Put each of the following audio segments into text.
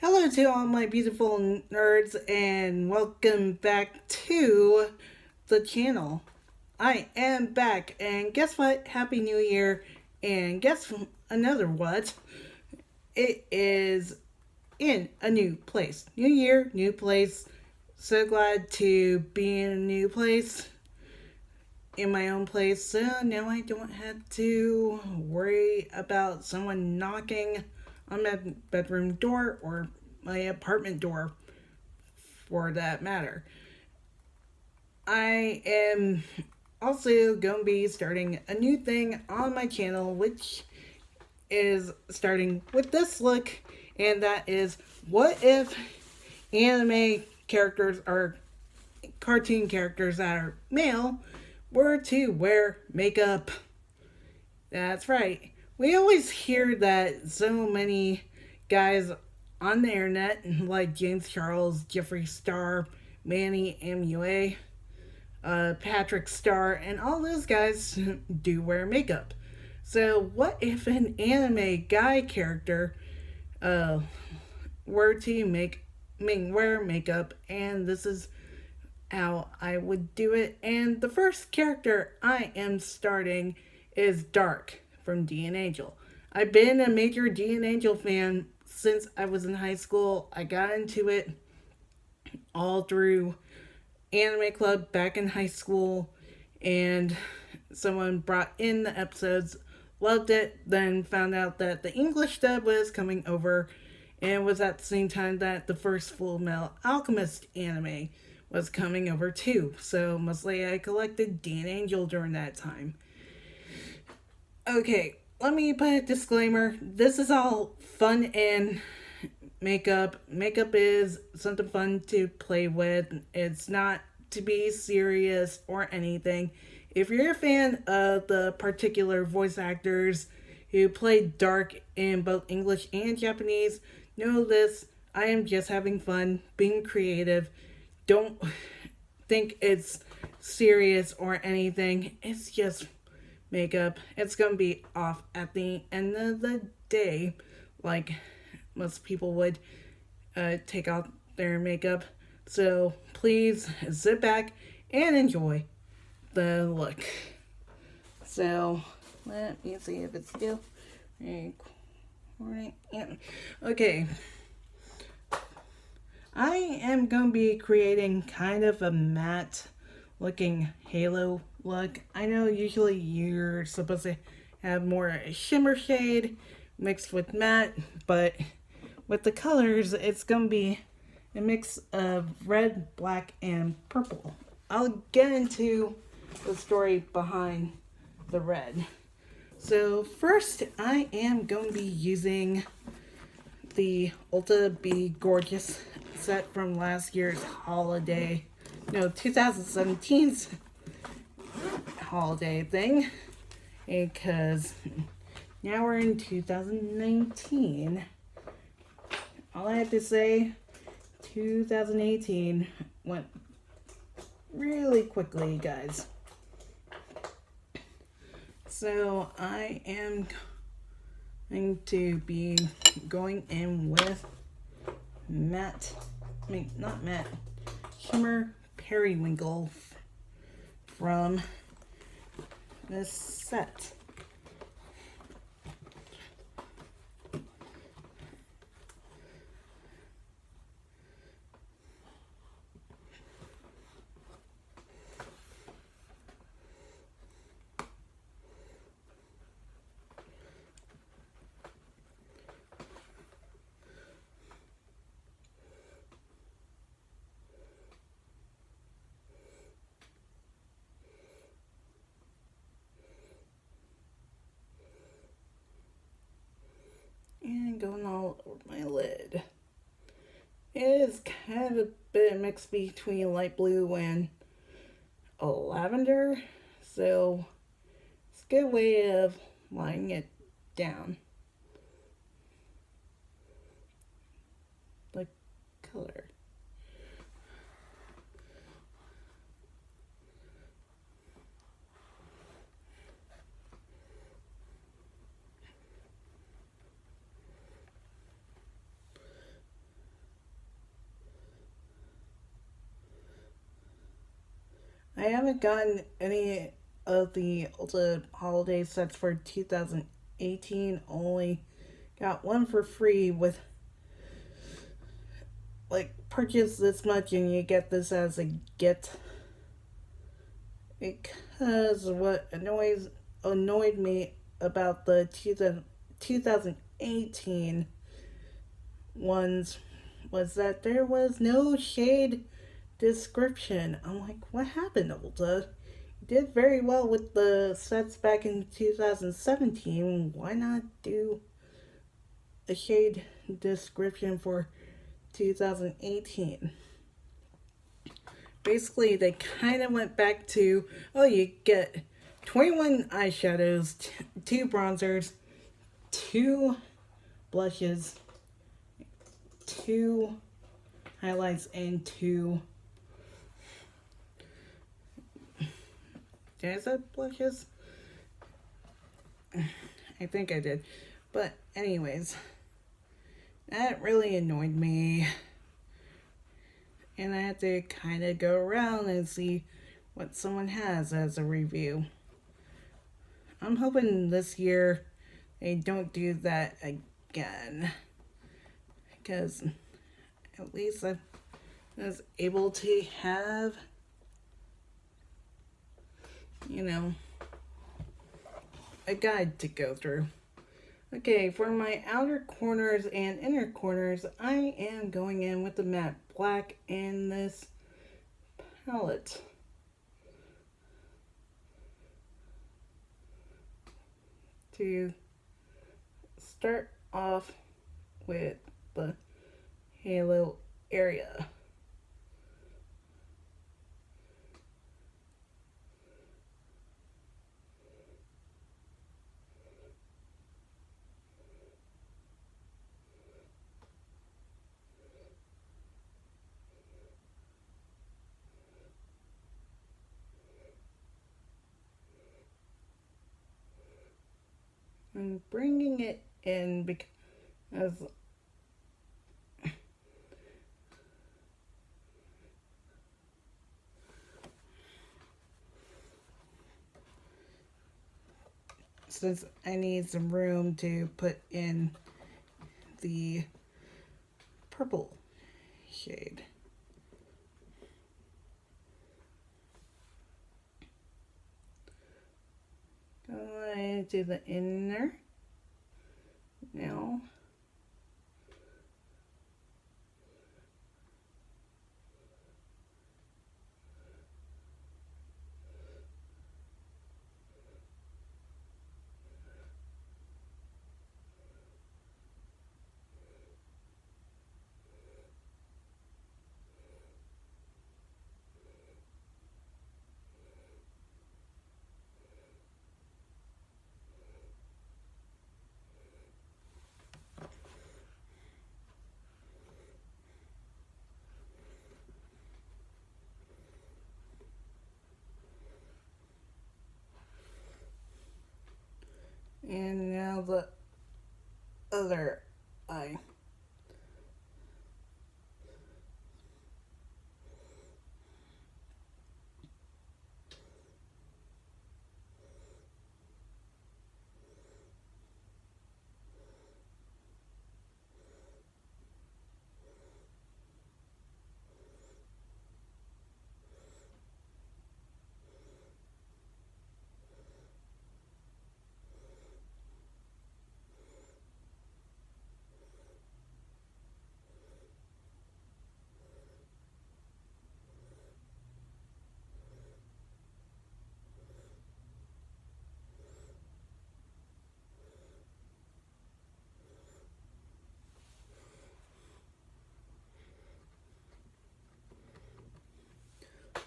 Hello to all my beautiful nerds and welcome back to the channel. I am back and guess what? Happy New Year and guess another what? It is in a new place. New year, new place. So glad to be in a new place. In my own place, so now I don't have to worry about someone knocking on my bedroom door or my apartment door for that matter. I am also going to be starting a new thing on my channel, which is starting with this look, and that is what if anime characters or cartoon characters that are male were to wear makeup. That's right. We always hear that so many guys on the internet, like James Charles, Jeffree Starr, Manny MUA, Patrick Starr, and all those guys do wear makeup. So, what if an anime guy character were to wear makeup, and this is how I would do it. And the first character I am starting is Dark from DNAngel. I've been a major DNAngel fan since I was in high school. I got into it all through Anime Club back in high school, and someone brought in the episodes, loved it, then found out that the English dub was coming over, and was at the same time that the first Full Metal Alchemist anime was coming over too. So mostly I collected DNAngel during that time. Okay, let me put a disclaimer. This is all fun and makeup. Makeup is something fun to play with. It's not to be serious or anything. If you're a fan of the particular voice actors who played Dark in both English and Japanese, know this. I am just having fun, being creative. Don't think it's serious or anything. It's just makeup. It's gonna be off at the end of the day, like most people would take off their makeup. So please sit back and enjoy the look. So let me see if it's still recording. Okay. I am going to be creating kind of a matte looking halo look. I know usually you're supposed to have more shimmer shade mixed with matte, but with the colors it's going to be a mix of red, black, and purple. I'll get into the story behind the red. So first I am going to be using the Ulta Be Gorgeous Set from last year's holiday, 2017's holiday thing, because now we're in 2019. All I have to say, 2018 went really quickly, guys. So I am going to be going in with shimmer periwinkle from this set. And going all over my lid. It is kind of a bit mixed between light blue and a lavender, so it's a good way of laying it down. The color. I haven't gotten any of the Ulta holiday sets for 2018. Only got one for free with like purchase this much and you get this as a gift. Because what annoyed me about the 2018 ones was that there was no shade description. I'm like, what happened, Ulta? You did very well with the sets back in 2017. Why not do a shade description for 2018? Basically, they kind of went back to, oh, you get 21 eyeshadows, 2 bronzers, 2 blushes, 2 highlights, and 2. Did I say blushes? I think I did. But, anyways, that really annoyed me. And I had to kind of go around and see what someone has as a review. I'm hoping this year they don't do that again. Because at least I was able to have, a guide to go through. Okay, for my outer corners and inner corners, I am going in with the matte black in this palette. To start off with the halo area. I'm bringing it in because since I need some room to put in the purple shade. Go into the inner now. And now the other eye.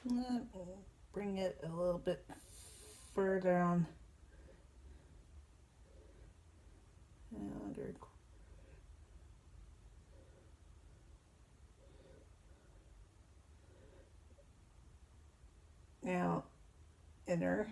We'll bring it a little bit further on. Now, inner.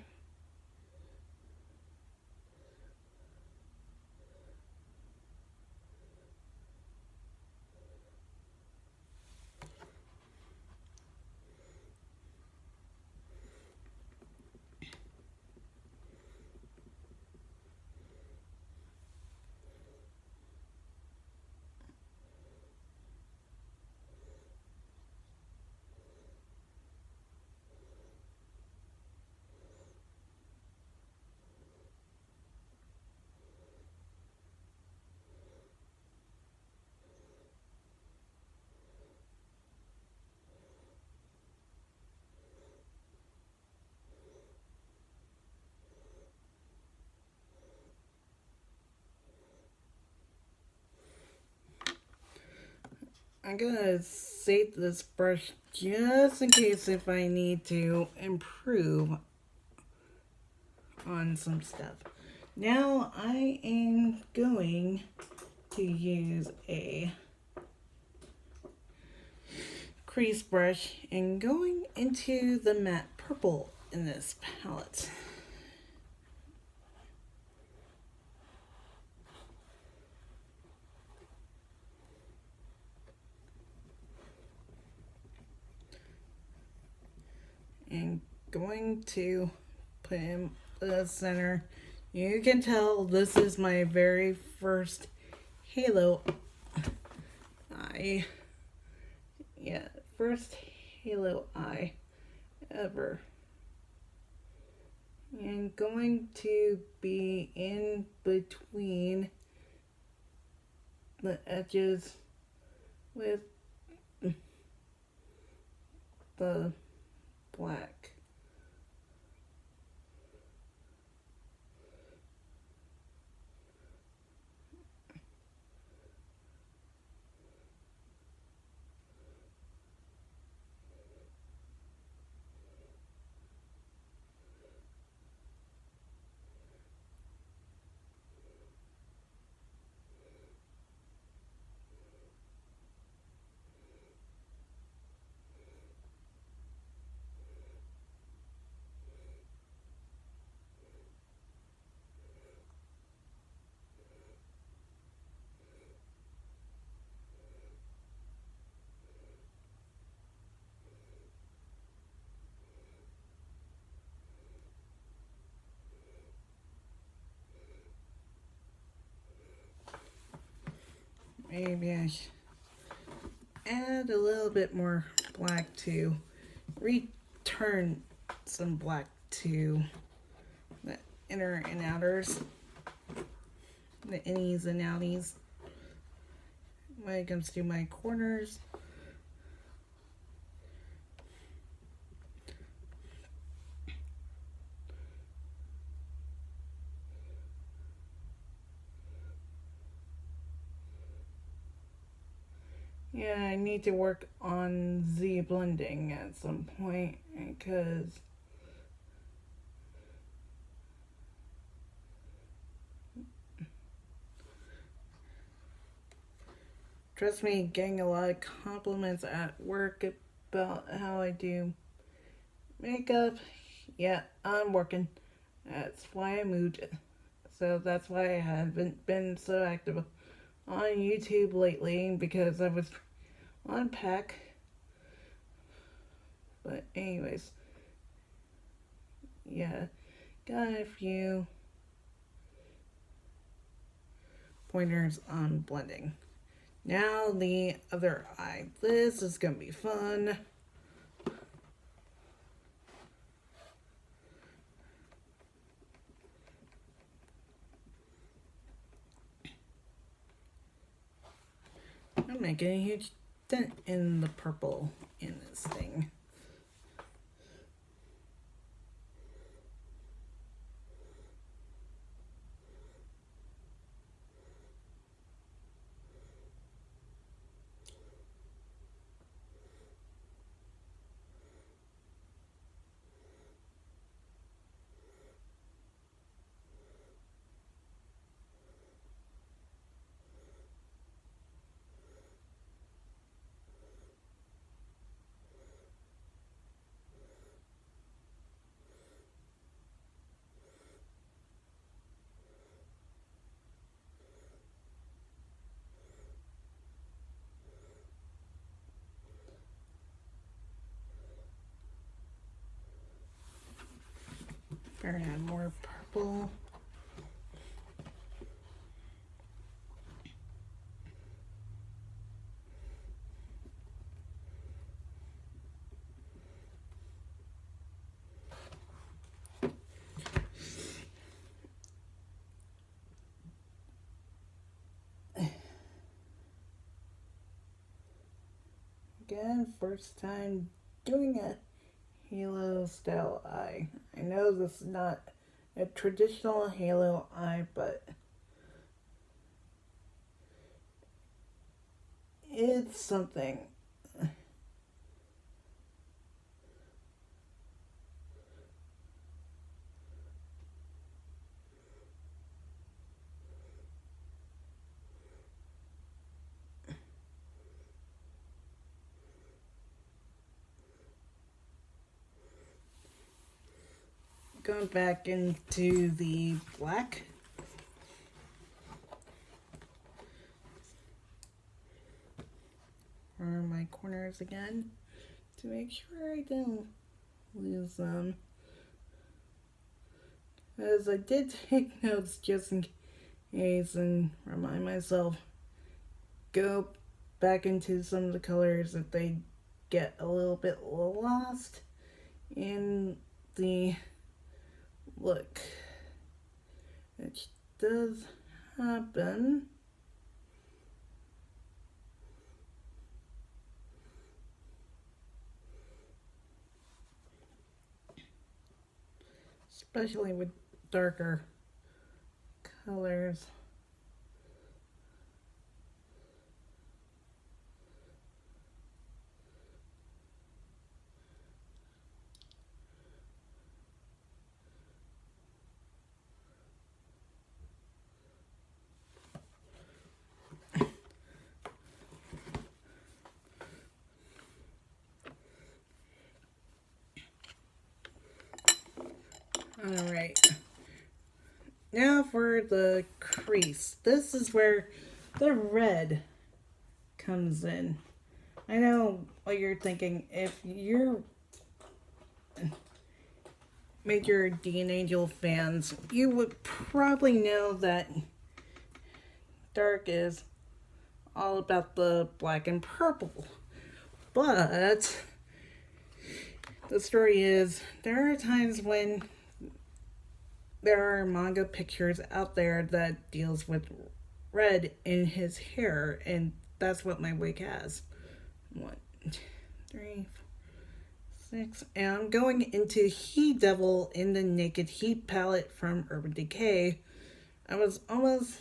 I'm gonna save this brush just in case if I need to improve on some stuff. Now I am going to use a crease brush and going into the matte purple in this palette. And going to put in the center. You can tell this is my very first halo eye. Yeah, first halo eye ever. And going to be in between the edges with the black. Maybe I should add a little bit more black to return some black to the inner and outers, the innies and outies. When it comes to my corners, yeah, I need to work on the blending at some point because trust me, getting a lot of compliments at work about how I do makeup. Yeah, I'm working. That's why I moved. So that's why I haven't been so active on YouTube lately because I was on pack. But anyways, yeah, got a few pointers on blending. Now the other eye. This is gonna be fun. I'm making a huge dent in the purple in this thing. Better add more purple. Again, first time doing a halo style eye. I know this is not a traditional halo eye, but it it's something. Going back into the black. For my corners again, to make sure I don't lose them. As I did take notes just in case and remind myself, go back into some of the colors if they get a little bit lost in the look, which does happen. Especially with darker colors. Alright. Now for the crease. This is where the red comes in. I know what you're thinking. If you're major DNAngel fans, you would probably know that dark is all about the black and purple. But the story is, there are times when there are manga pictures out there that deals with red in his hair, and that's what my wig has. 1, 2, 3, 4, 6. And I'm going into He Devil in the Naked Heat palette from Urban Decay. I was almost...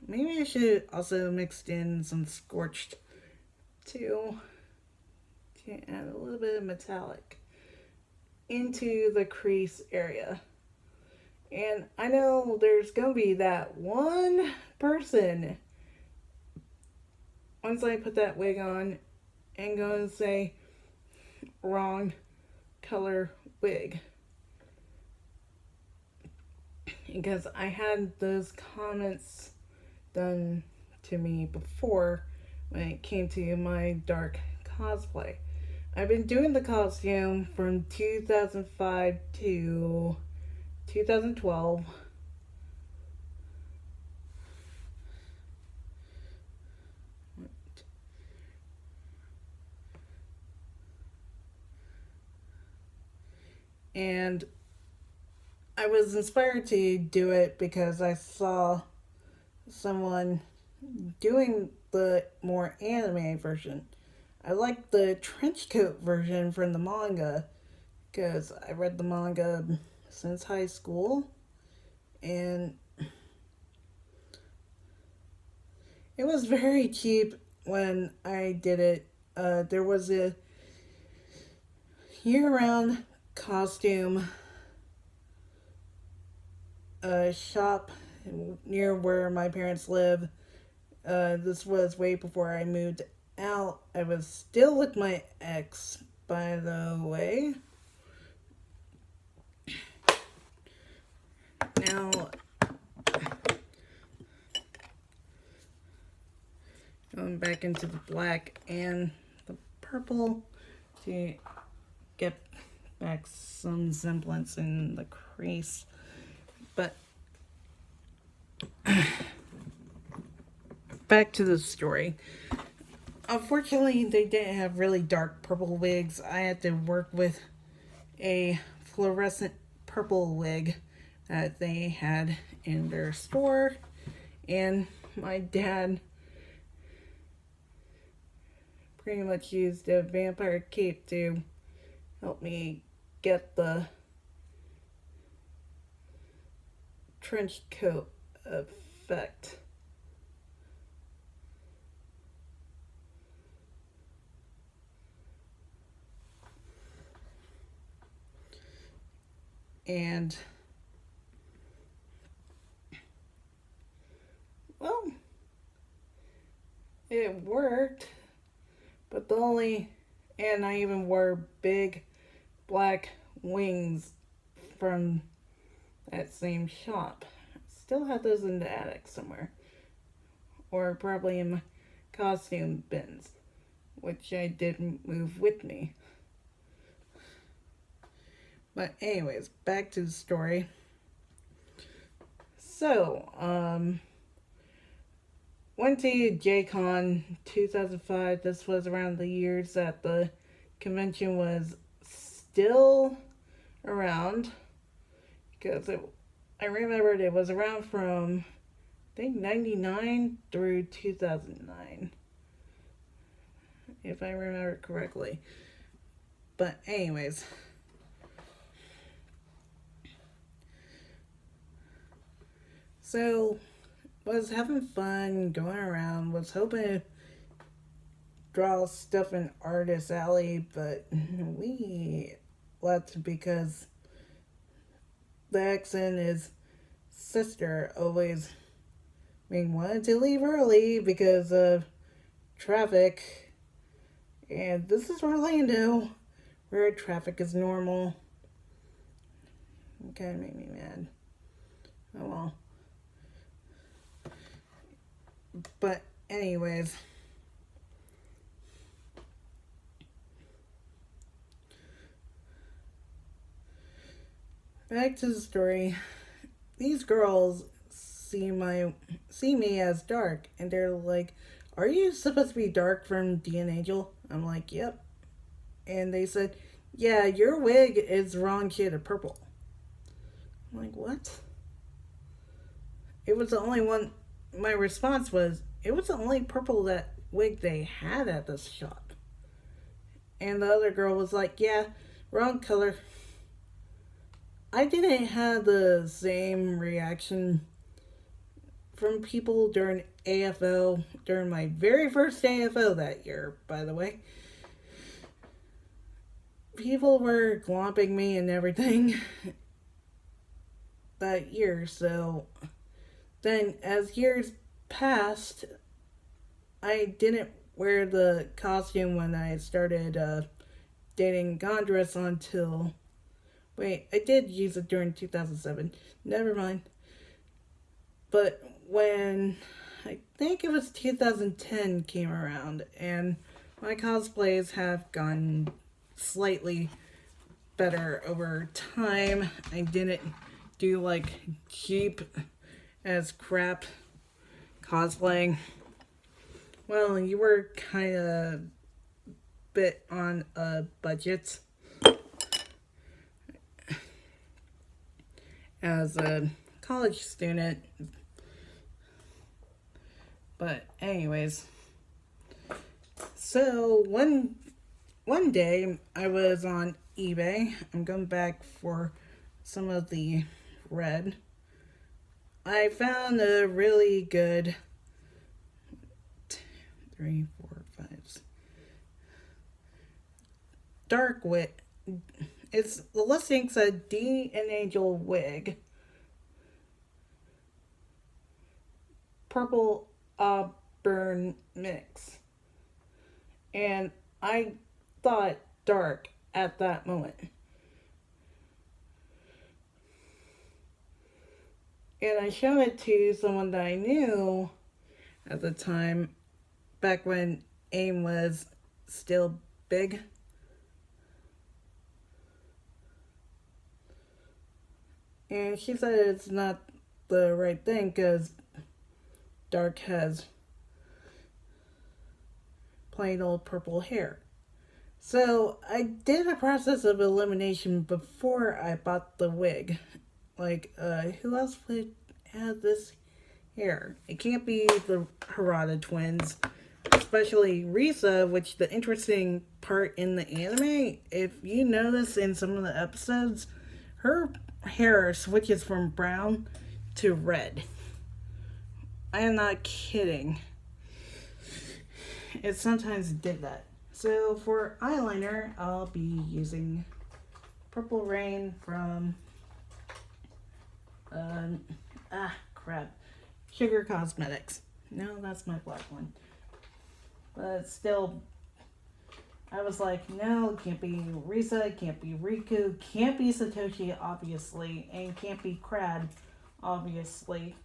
Maybe I should also mixed in some Scorched too, to add a little bit of metallic into the crease area. And I know there's gonna be that one person, once I put that wig on, and gonna say, wrong color wig. Because I had those comments done to me before when it came to my dark cosplay. I've been doing the costume from 2005 to 2012. And I was inspired to do it because I saw someone doing the more anime version. I like the trench coat version from the manga because I read the manga since high school, and it was very cheap when I did it. There was a year-round costume shop near where my parents live. This was way before I moved out. I was still with my ex, by the way. Now, going back into the black and the purple to get back some semblance in the crease. But back to the story. Unfortunately, they didn't have really dark purple wigs. I had to work with a fluorescent purple wig that they had in their store. And my dad pretty much used a vampire cape to help me get the trench coat effect. And, well, it worked. But and I even wore big black wings from that same shop. Still have those in the attic somewhere. Or probably in my costume bins, which I didn't move with me. But anyways, back to the story. So, went to JCon 2005. This was around the years that the convention was still around. Because I remembered it was around from, I think, 99 through 2009. If I remember correctly. But anyways. So, was having fun, going around, was hoping to draw stuff in Artist Alley, but we left because the ex and his sister always wanted to leave early because of traffic. And this is Orlando, where traffic is normal. It kind of made me mad. Oh well. But anyways, back to the story. These girls see me as dark, and they're like, "Are you supposed to be dark from DNAngel?" I'm like, "Yep." And they said, "Yeah, your wig is the wrong shade of purple." I'm like, "What?" It was the only one. My response was, it was the only purple that wig they had at this shop. And the other girl was like, "Yeah, wrong color." I didn't have the same reaction from people during AFO, during my very first AFO that year, by the way. People were glomping me and everything that year, so then as years passed, I didn't wear the costume when I started dating Gondress until... Wait, I did use it during 2007. Never mind. But when I think it was 2010 came around, and my cosplays have gone slightly better over time. I didn't do like cheap as crap cosplaying. Well, you were kind of bit on a budget as a college student. But anyways, so one day I was on eBay. I'm going back for some of the red. I found a really good 3, 4, 5 dark wig. It's the listing said DNAngel wig, purple auburn mix, and I thought dark at that moment. And I showed it to someone that I knew at the time, back when AIM was still big. And she said it's not the right thing because dark has plain old purple hair. So I did a process of elimination before I bought the wig. Like, who else would have this hair? It can't be the Harada twins, especially Risa, which the interesting part in the anime, if you notice in some of the episodes, her hair switches from brown to red. I am not kidding. It sometimes did that. So for eyeliner, I'll be using Purple Rain from Crap. Sugar Cosmetics. No, that's my black one. But still, I was like, no, it can't be Risa, it can't be Riku, can't be Satoshi, obviously, and can't be Crad, obviously.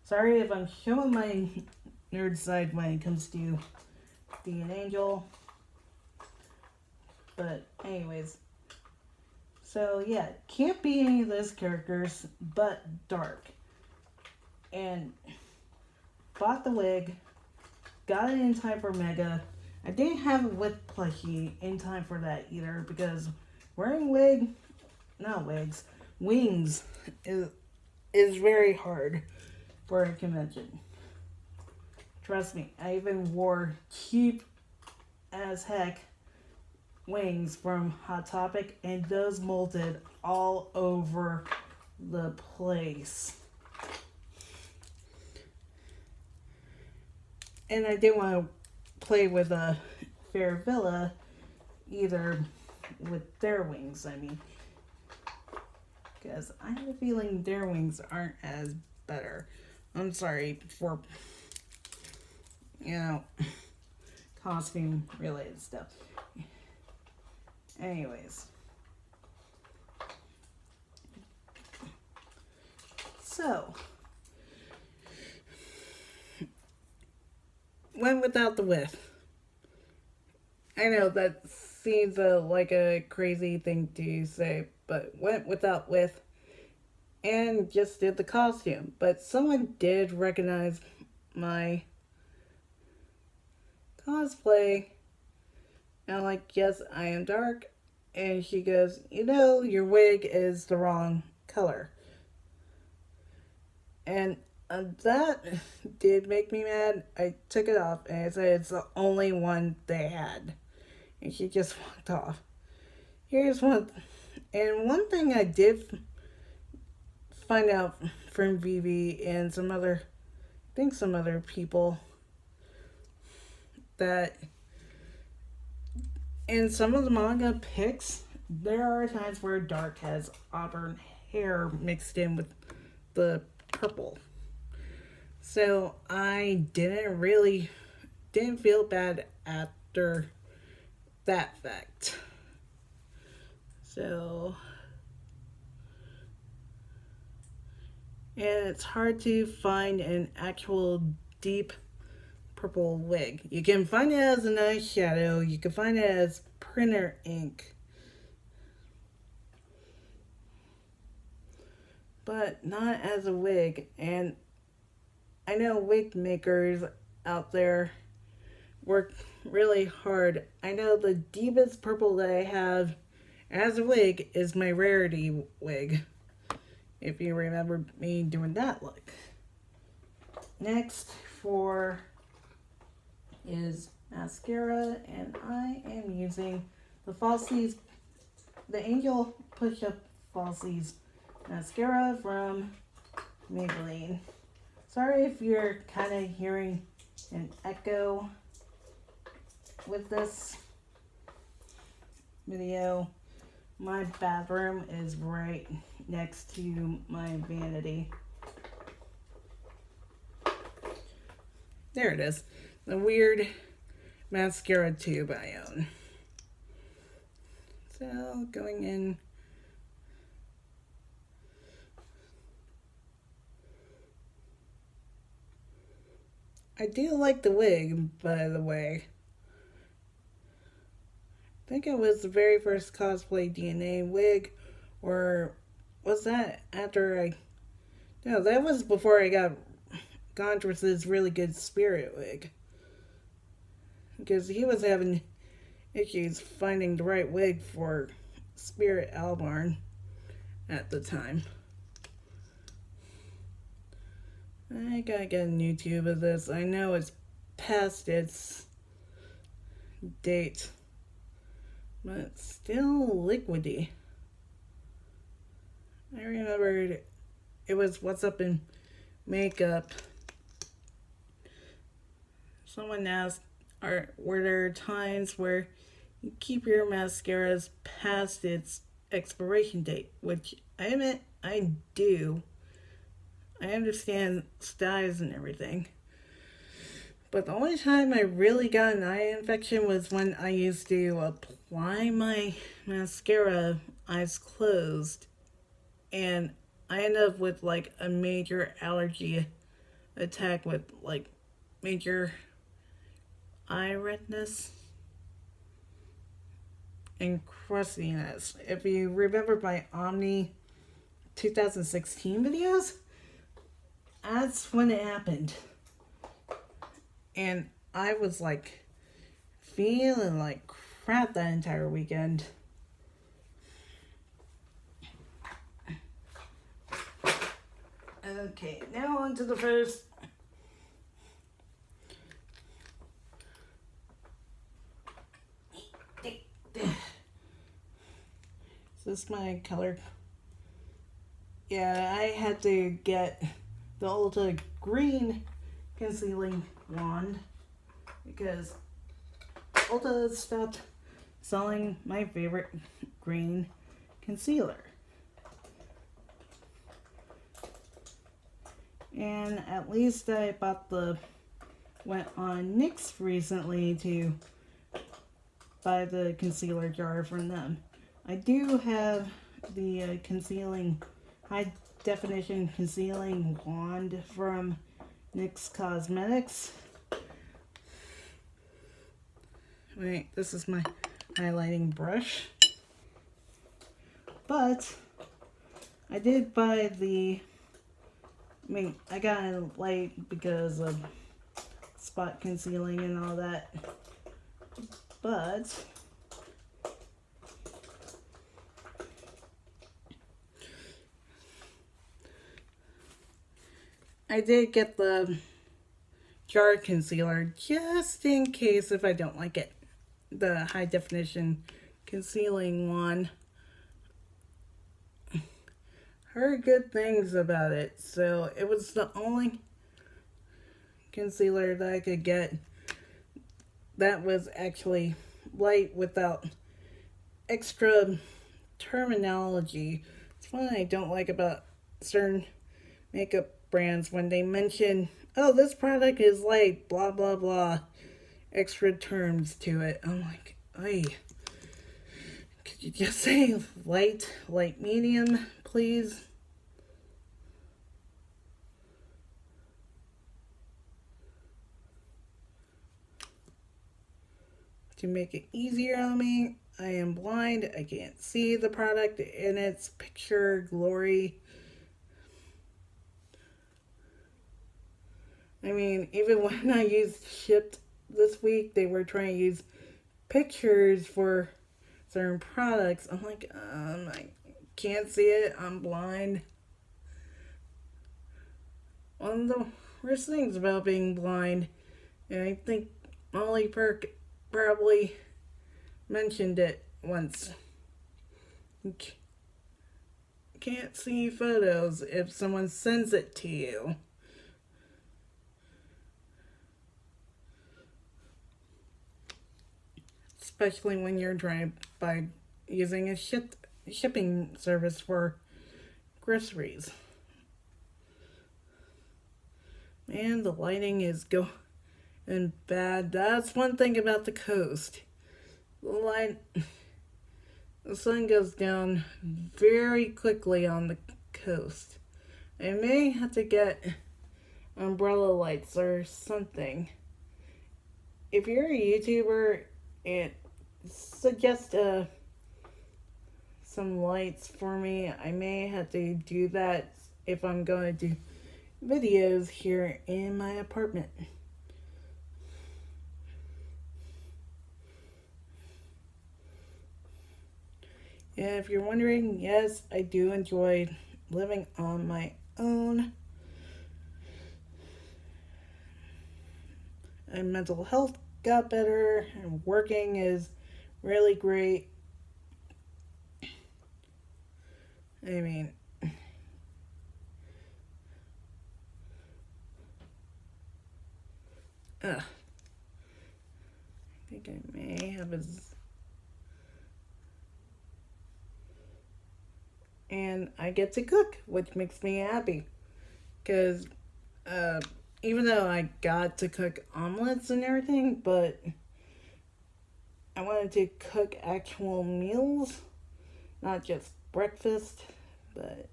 Sorry if I'm showing my nerd side when it comes to DNAngel. But anyways. So yeah, can't be any of those characters but Dark. And bought the wig, got it in time for Mega. I didn't have it with plushie in time for that either because wearing wings is very hard for a convention. Trust me, I even wore cheap as heck wings from Hot Topic and those molded all over the place. And I didn't want to play with a Fair Villa either with their wings, I mean. Because I have a feeling their wings aren't as better. I'm sorry for, costume related stuff. Anyways. So. Went without the width. I know that seems like a crazy thing to say, but went without width and just did the costume. But someone did recognize my cosplay. And I'm like, yes, I am Dark. And she goes, your wig is the wrong color. And that did make me mad. I took it off and I said it's the only one they had. And she just walked off. Here's one. And one thing I did find out from Vivi and some other people, that in some of the manga pics, there are times where Dark has auburn hair mixed in with the purple. So I didn't feel bad after that fact. So, and it's hard to find an actual deep purple wig. You can find it as an eyeshadow, you can find it as printer ink, but not as a wig. And I know wig makers out there work really hard. I know the deepest purple that I have as a wig is my Rarity wig, if you remember me doing that look. Next is mascara, and I am using the Falsies, the Angel Push-Up Falsies mascara from Maybelline. Sorry if you're kind of hearing an echo with this video. My bathroom is right next to my vanity. There it is. The weird mascara tube I own. So, going in. I do like the wig, by the way. I think it was the very first cosplay DNA wig, or was that after no, that was before I got Gondress's really good Spirit wig. Because he was having issues finding the right wig for Spirit Albarn at the time. I gotta get a new tube of this. I know it's past its date, but it's still liquidy. I remembered it was What's Up in Makeup. Someone asked, were there times where you keep your mascaras past its expiration date? Which I admit I do. I understand styes and everything. But the only time I really got an eye infection was when I used to apply my mascara eyes closed. And I ended up with like a major allergy attack with like major eye redness and crustiness. If you remember my Omni 2016 videos, that's when it happened. And I was like feeling like crap that entire weekend. Okay, now on to the first. Is this my color? Yeah, I had to get the Ulta green concealing wand because Ulta stopped selling my favorite green concealer. And at least I went on NYX recently to buy the concealer jar from them. I do have the high definition concealing wand from NYX Cosmetics. Wait, this is my highlighting brush. But I did buy I got it light because of spot concealing and all that. But I did get the jar concealer just in case if I don't like it. The high definition concealing one. Heard good things about it, so it was the only concealer that I could get that was actually light without extra terminology. It's one I don't like about certain makeup brands when they mention, oh, this product is light, blah blah blah, extra terms to it. I'm like, hey, could you just say light medium, please? To make it easier on me, I am blind. I can't see the product in its picture glory. I mean, even when I used Shipped this week, they were trying to use pictures for certain products. I'm like, I can't see it. I'm blind. One of the worst things about being blind, and I think Molly Perk probably mentioned it once. You can't see photos if someone sends it to you. Especially when you're trying to buy using a shipping service for groceries. Man, the lighting is going bad. That's one thing about the coast. The sun goes down very quickly on the coast. I may have to get umbrella lights or something. If you're a YouTuber, it suggest some lights for me. I may have to do that if I'm going to do videos here in my apartment. And if you're wondering, yes, I do enjoy living on my own. And mental health got better, and working is really great. I mean, I think I may have and I get to cook, which makes me happy. Because uh, even though I got to cook omelets and everything, but I wanted to cook actual meals, not just breakfast. But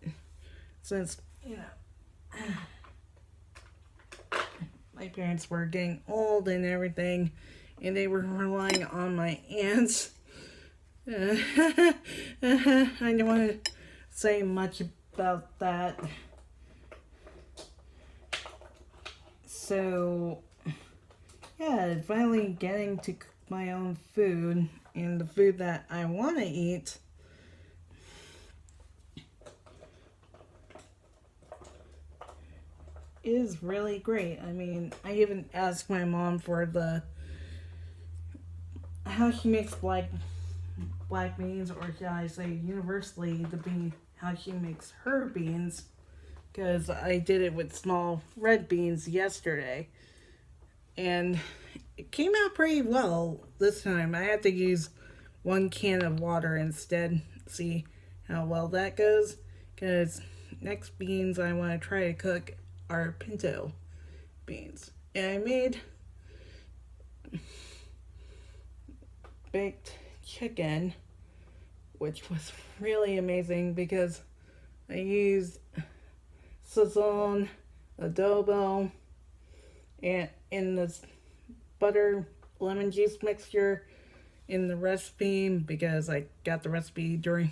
since, my parents were getting old and everything, and they were relying on my aunts, I don't want to say much about that. So, yeah, finally getting to cook my own food and the food that I want to eat is really great. I mean, I even asked my mom for how she makes black beans, or should I say universally how she makes her beans, because I did it with small red beans yesterday, and it came out pretty well this time. I had to use 1 can of water instead. See how well that goes, because next beans I want to try to cook are pinto beans, and I made baked chicken, which was really amazing because I used sazon, adobo, and in this butter lemon juice mixture in the recipe, because I got the recipe during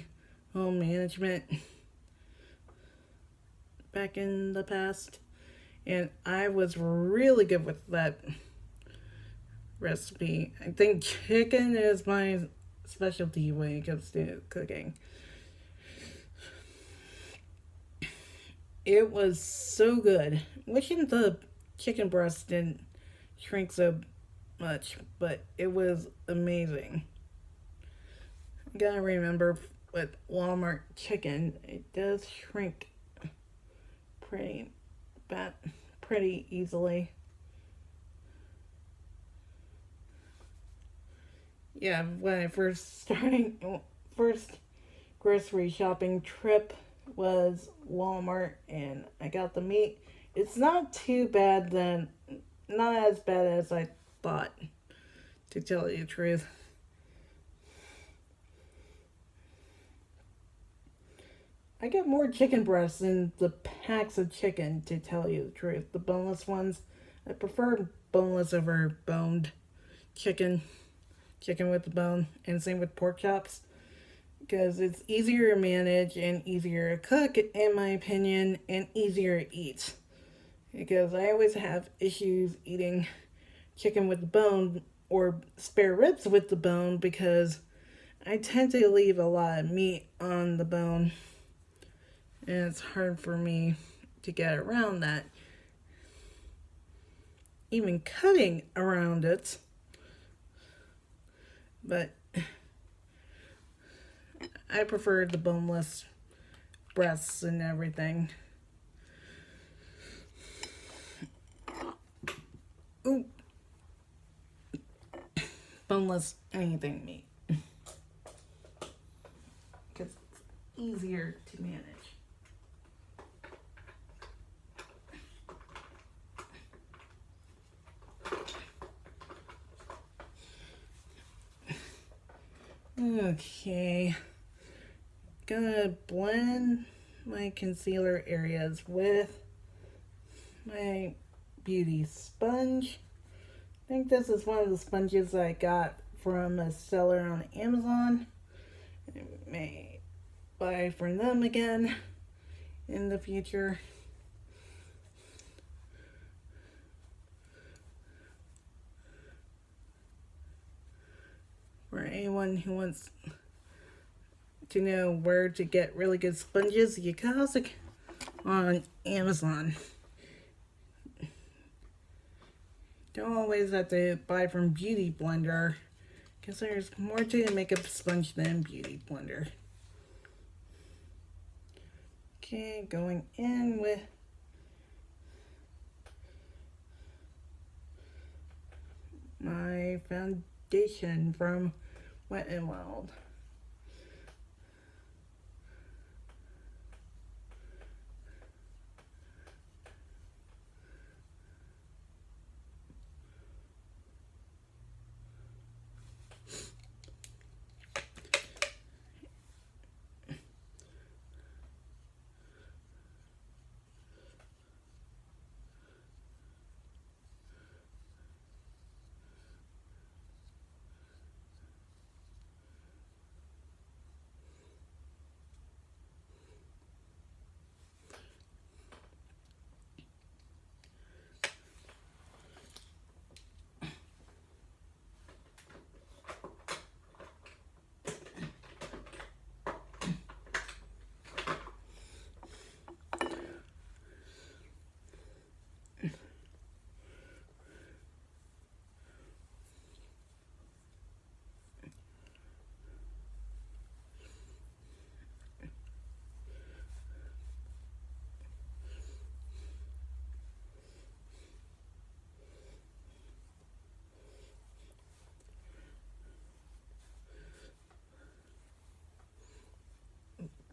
home management back in the past, and I was really good with that recipe. I think chicken is my specialty when it comes to cooking. It was so good. Wishing the chicken breast didn't shrink so much, but it was amazing. You gotta remember with Walmart chicken, it does shrink pretty pretty easily. Yeah, when I first grocery shopping trip was Walmart, and I got the meat. It's not too bad then, not as bad as I thought, to tell you the truth. I get more chicken breasts than the packs of chicken, to tell you the truth. The boneless ones, I prefer boneless over boned chicken. Chicken with the bone, and same with pork chops, because it's easier to manage and easier to cook, in my opinion, and easier to eat. Because I always have issues eating chicken with the bone or spare ribs with the bone, because I tend to leave a lot of meat on the bone, and it's hard for me to get around that. Even cutting around it. But I prefer the boneless breasts and everything. Ooh. Boneless anything meat. Because it's easier to manage. Okay. Gonna blend my concealer areas with my beauty sponge. I think this is one of the sponges I got from a seller on Amazon. I may buy from them again in the future. For anyone who wants to know where to get really good sponges, you can also on Amazon. Don't always have to buy from Beauty Blender, because there's more to a makeup sponge than Beauty Blender. Okay, going in with my foundation from Wet n Wild.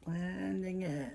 Blending in.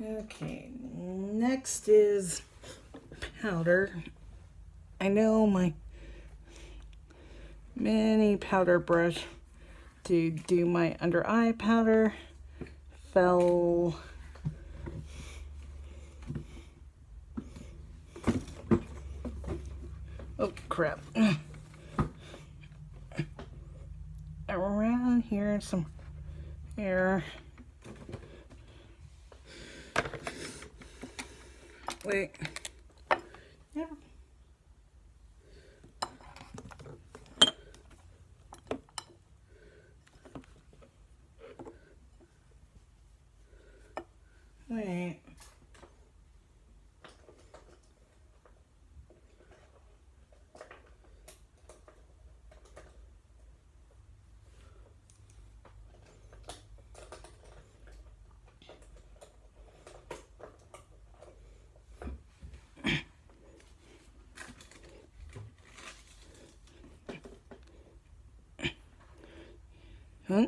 Okay, next is powder. I know my mini powder brush to do my under eye powder fell. Oh crap. Around here, some air. Wait. Yeah. Wait. Huh?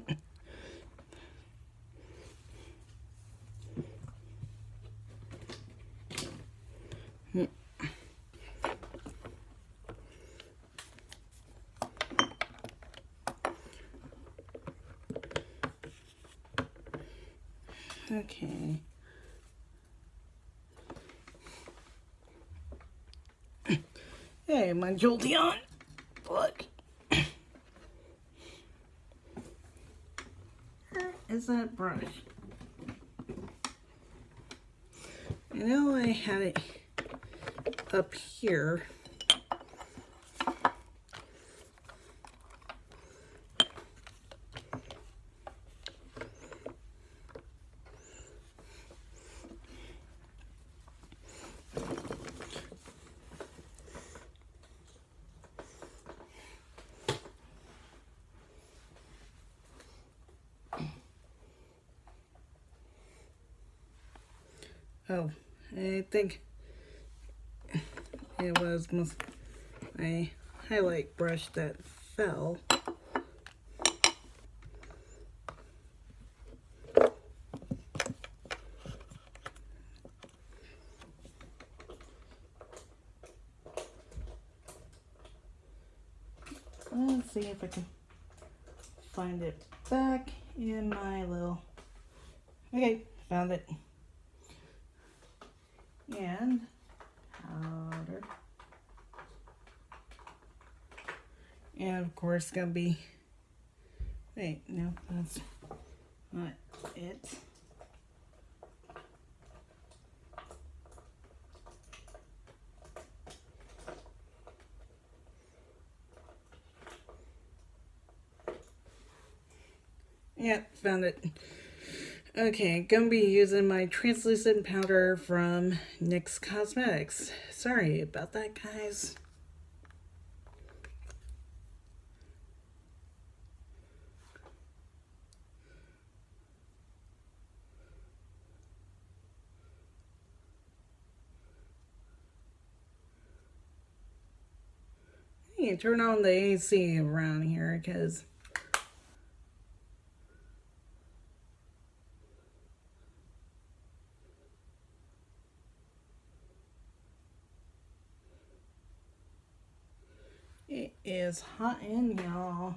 Okay. Hey, my Jolteon. Look. Where is that brush? I know I had it up here. Oh, I think it was my highlight brush that fell. Let's see if I can find it back in my little... Okay, found it. And powder. And of course, it's gonna be... Wait, no, that's not it. Yeah, found it. Okay, gonna be using my translucent powder from NYX Cosmetics. Sorry about that, guys. I need to turn on the AC around here because it is hot in y'all.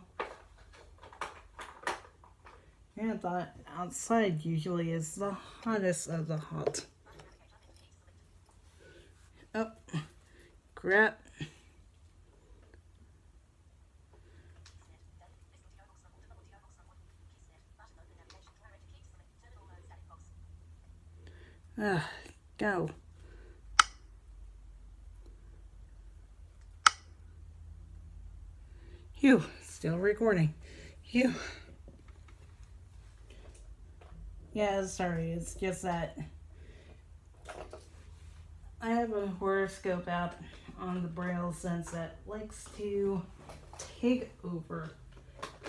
And I thought outside usually is the hottest of the hot. Oh, crap. Go. Phew, still recording. Phew. Yeah, sorry, it's just that I have a horoscope app on the Braille sense that likes to take over.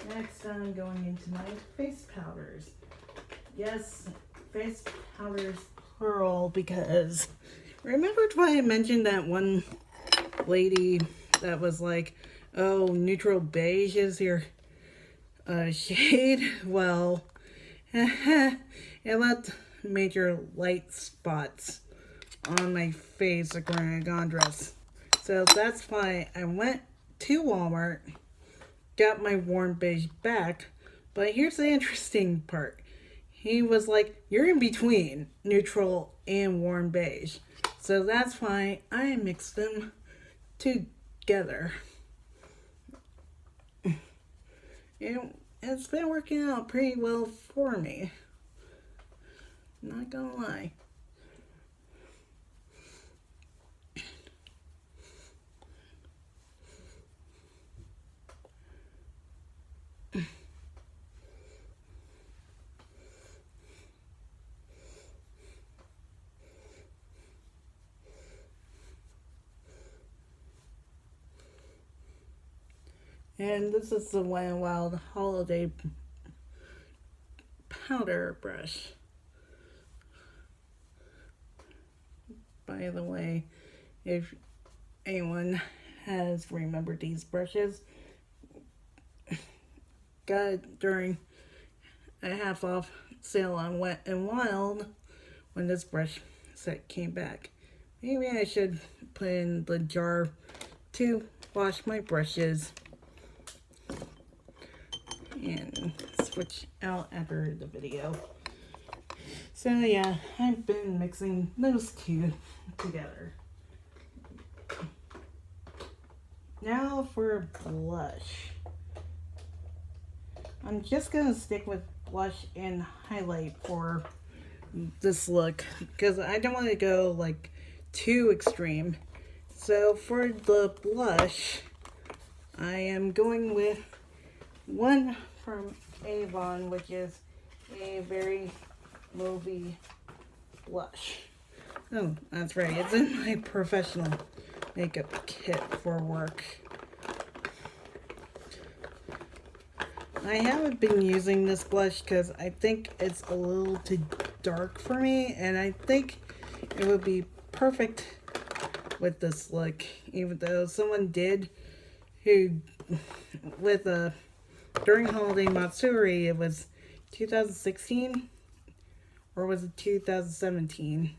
Next, I'm going into my face powders. Yes, face powders plural because remember why I mentioned that one lady that was like, oh, neutral beige is your shade? Well, it left major light spots on my face wearing a gown dress. So that's why I went to Walmart, got my warm beige back. But here's the interesting part. He was like, you're in between neutral and warm beige. So that's why I mixed them together. It's been working out pretty well for me. Not gonna lie. And this is the Wet n Wild Holiday Powder Brush. By the way, if anyone has remembered these brushes, got it during a half off sale on Wet n Wild when this brush set came back. Maybe I should put in the jar to wash my brushes and switch out after the video. So yeah, I've been mixing those two together. Now for blush. I'm just gonna stick with blush and highlight for this look because I don't want to go like too extreme. So for the blush, I am going with one from Avon, which is a very mauvey blush. Oh, that's right. It's in my professional makeup kit for work. I haven't been using this blush because I think it's a little too dark for me, and I think it would be perfect with this look, even though someone did who with a during Holiday Matsuri, it was 2016 or was it 2017?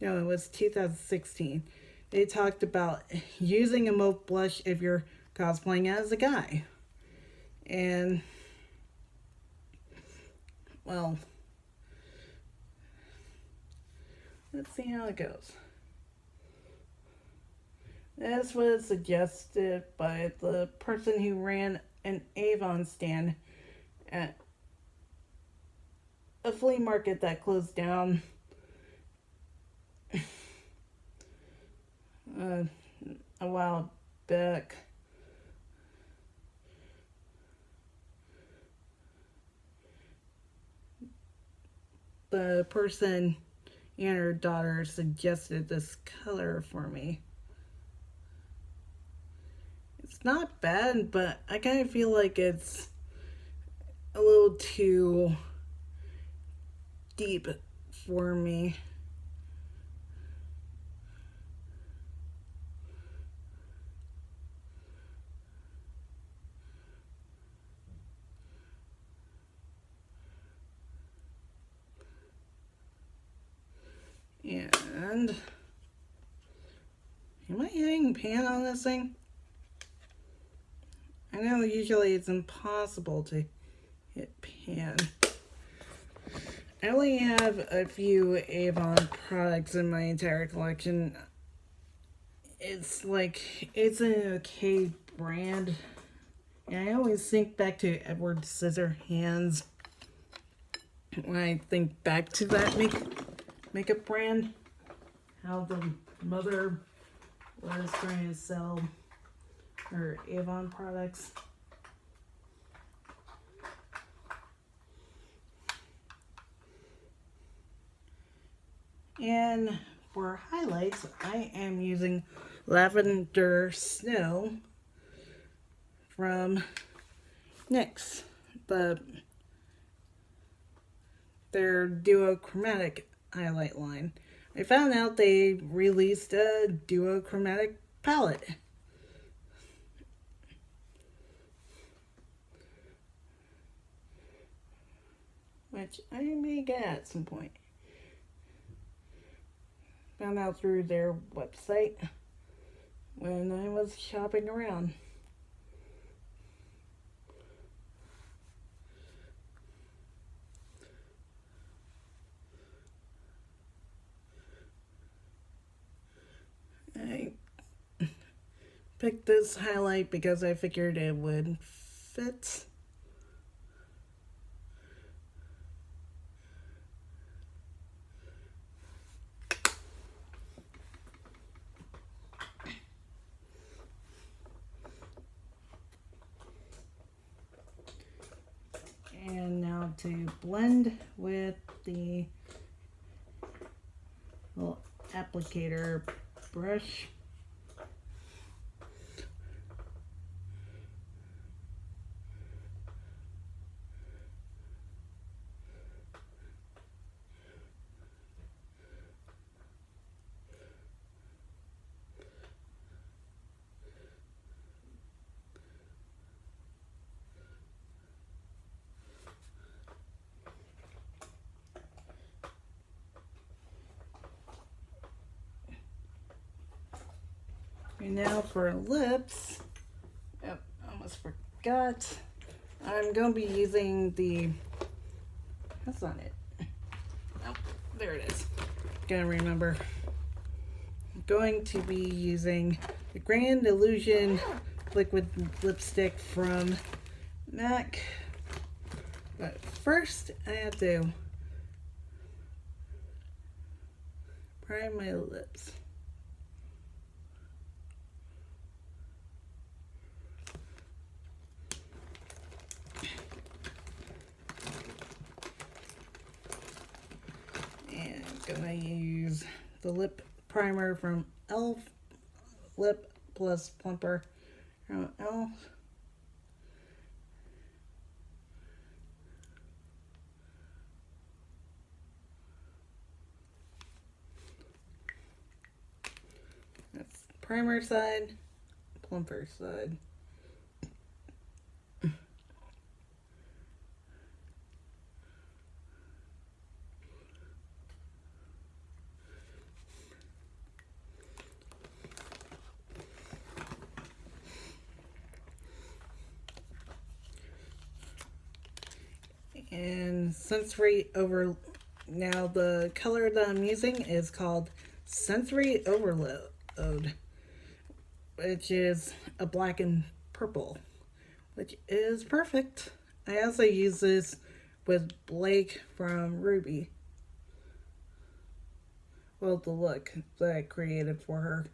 No, it was 2016. They talked about using a mauve blush if you're cosplaying as a guy. And, well, let's see how it goes. This was suggested by the person who ran an Avon stand at a flea market that closed down a while back. the person and her daughter suggested this color for me. It's not bad, but I kind of feel like it's a little too deep for me. And am I hitting pan on this thing? I know usually it's impossible to hit pan. I only have a few Avon products in my entire collection. It's an okay brand. And I always think back to Edward Scissorhands when I think back to that makeup brand. How the mother was trying to sell her Avon products. And for highlights, I am using Lavender Snow from NYX, their duochromatic highlight line. I found out they released a duochromatic palette. Which I may get at some point. Found out through their website when I was shopping around. I picked this highlight because I figured it would fit. And now to blend with the little applicator brush. And now for lips, oh, almost forgot. I'm going to be using that's not it. Oh, there it is. Gotta remember. I'm going to be using the Grand Illusion liquid lipstick from MAC. But first, I have to prime my lips. Gonna use the lip primer from e.l.f. Lip Plus Plumper from e.l.f. That's primer side, plumper side. And sensory over, now the color that I'm using is called Sensory Overload, which is a black and purple, which is perfect. I also use this with Blake from Ruby. Well, the look that I created for her.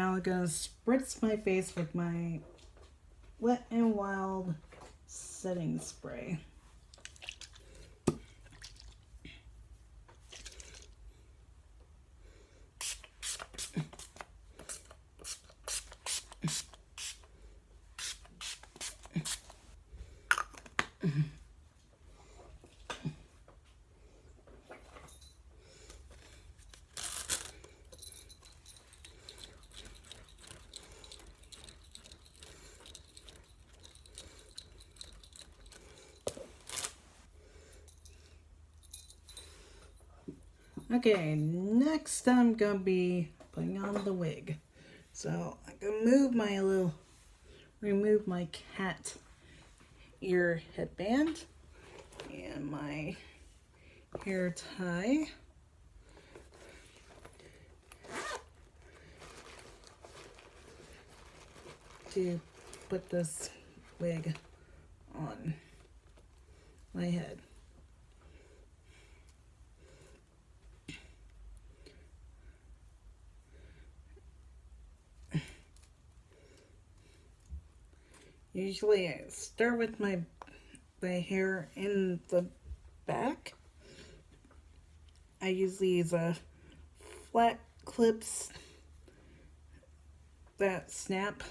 now I'm gonna spritz my face with my Wet n Wild setting spray. Okay, next I'm gonna be putting on the wig. So I'm gonna remove my cat ear headband and my hair tie. To put this wig on my head. Usually I start with my hair in the back. I use these flat clips that snap.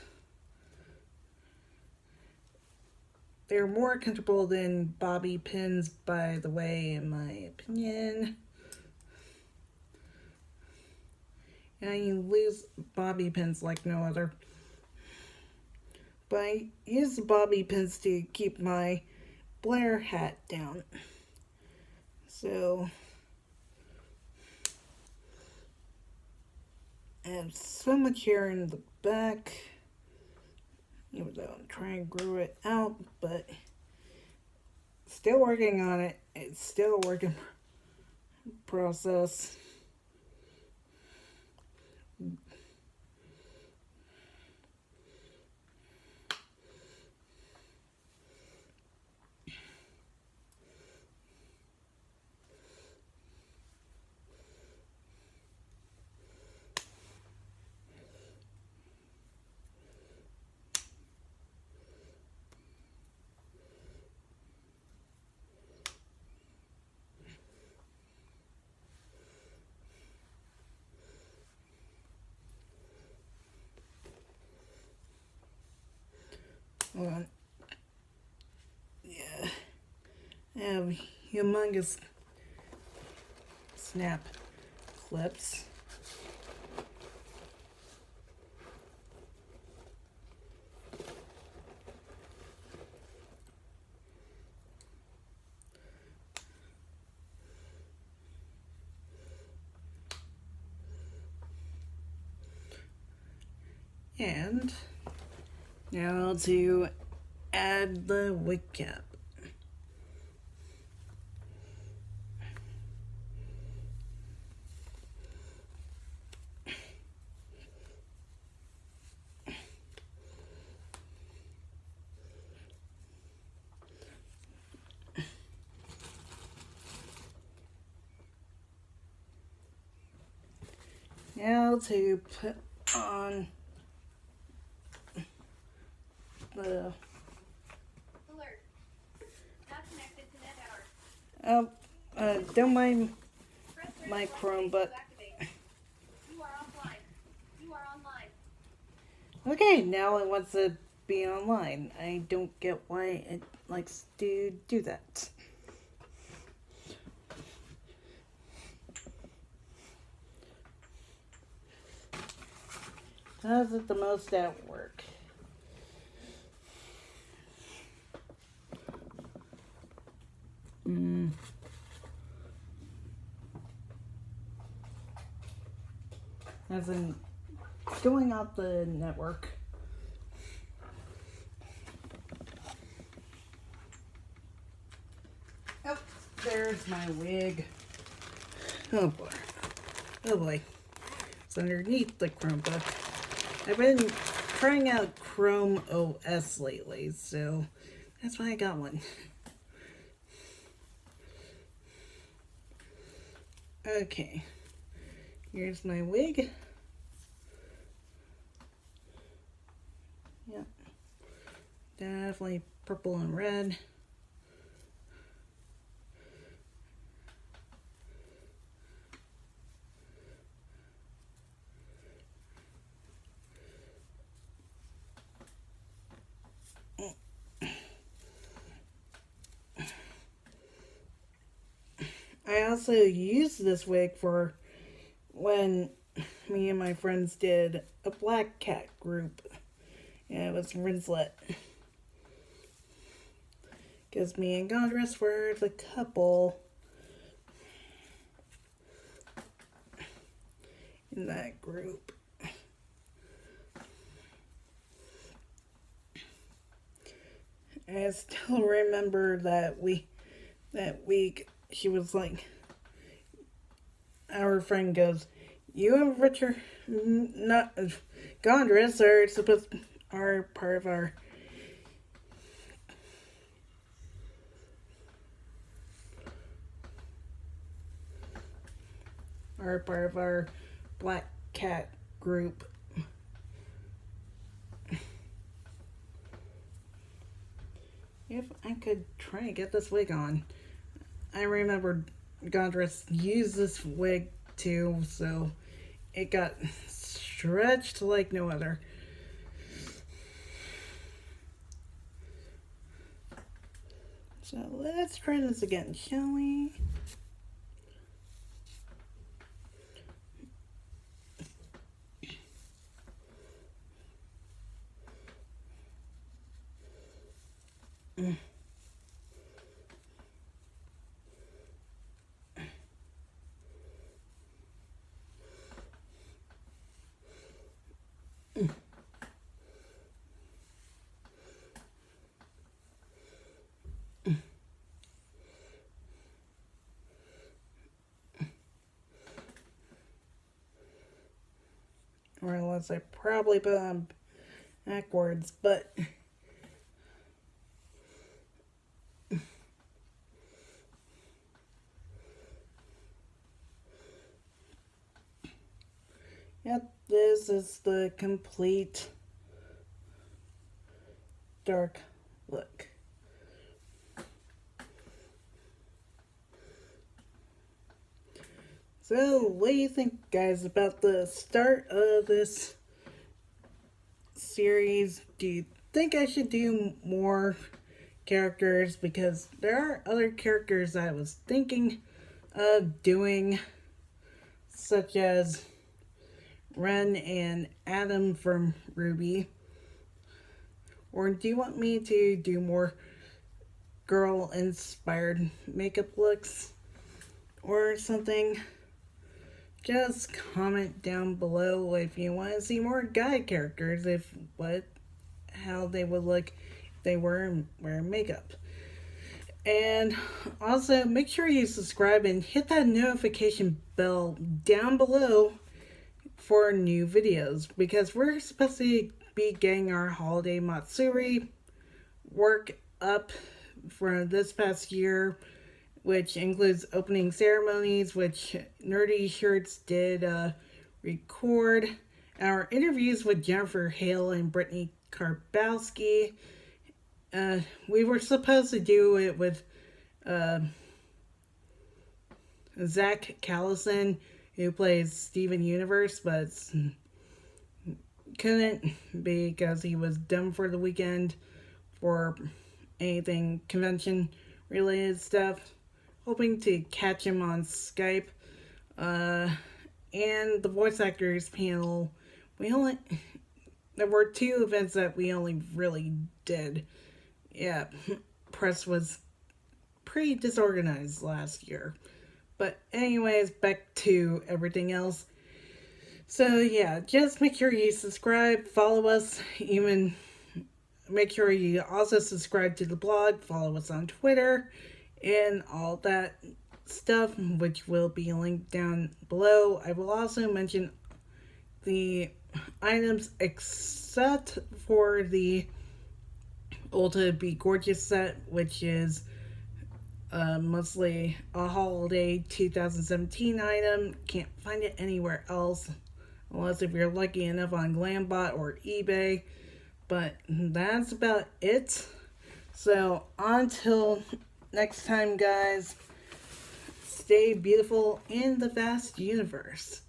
They're more comfortable than bobby pins, by the way, in my opinion. And I use bobby pins like no other. But I use the bobby pins to keep my Blair hat down. So I have so much hair in the back, even though I'm trying to grow it out, but still working on it. It's still a work in process. Hold on. Yeah. I have humongous snap clips. And now to add the wig cap. Now to put on the Alert. Not connected to net hours. don't mind my Chrome, but you are offline. You are online. okay, now it wants to be online. I don't get why it likes to do that. How's it the most at work? As in going off the network. Oh, there's my wig. Oh boy. Oh boy. It's underneath the Chromebook. I've been trying out Chrome OS lately, so that's why I got one. Okay. Here's my wig. Yep. Definitely purple and red. I also used this wig for when me and my friends did a black cat group. And it was Rinslet. Because me and Gondress were the couple in that group. I still remember that week she was like, our friend goes, you and Richard, not Gondress, are part of our black cat group. If I could try and get this wig on. I remember Gondress used this wig too, so it got stretched like no other. So let's try this again, shall we? Or unless I probably put on backwards, but yep, this is the complete dark look. So, what do you think, guys, about the start of this series? Do you think I should do more characters? Because there are other characters I was thinking of doing, such as Ren and Adam from Ruby. Or do you want me to do more girl-inspired makeup looks or something? Just comment down below if you want to see more guy characters, how they would look if they were wearing makeup. And also make sure you subscribe and hit that notification bell down below for new videos, because we're supposed to be getting our holiday Matsuri work up for this past year, which includes opening ceremonies, which Nerdy Shirts did record, our interviews with Jennifer Hale and Brittany Karbowski. We were supposed to do it with Zach Callison, who plays Steven Universe, but couldn't because he was done for the weekend for anything convention related stuff. Hoping to catch him on Skype. And the voice actors panel, there were 2 events that we only really did. Yeah, press was pretty disorganized last year. But anyways, back to everything else. So yeah, just make sure you subscribe, follow us, even make sure you also subscribe to the blog, follow us on Twitter, and all that stuff, which will be linked down below. I will also mention the items except for the Ulta Be Gorgeous Set, which is mostly a holiday 2017 item. Can't find it anywhere else, unless if you're lucky enough on Glambot or eBay. But that's about it. So until next time, guys, stay beautiful in the vast universe.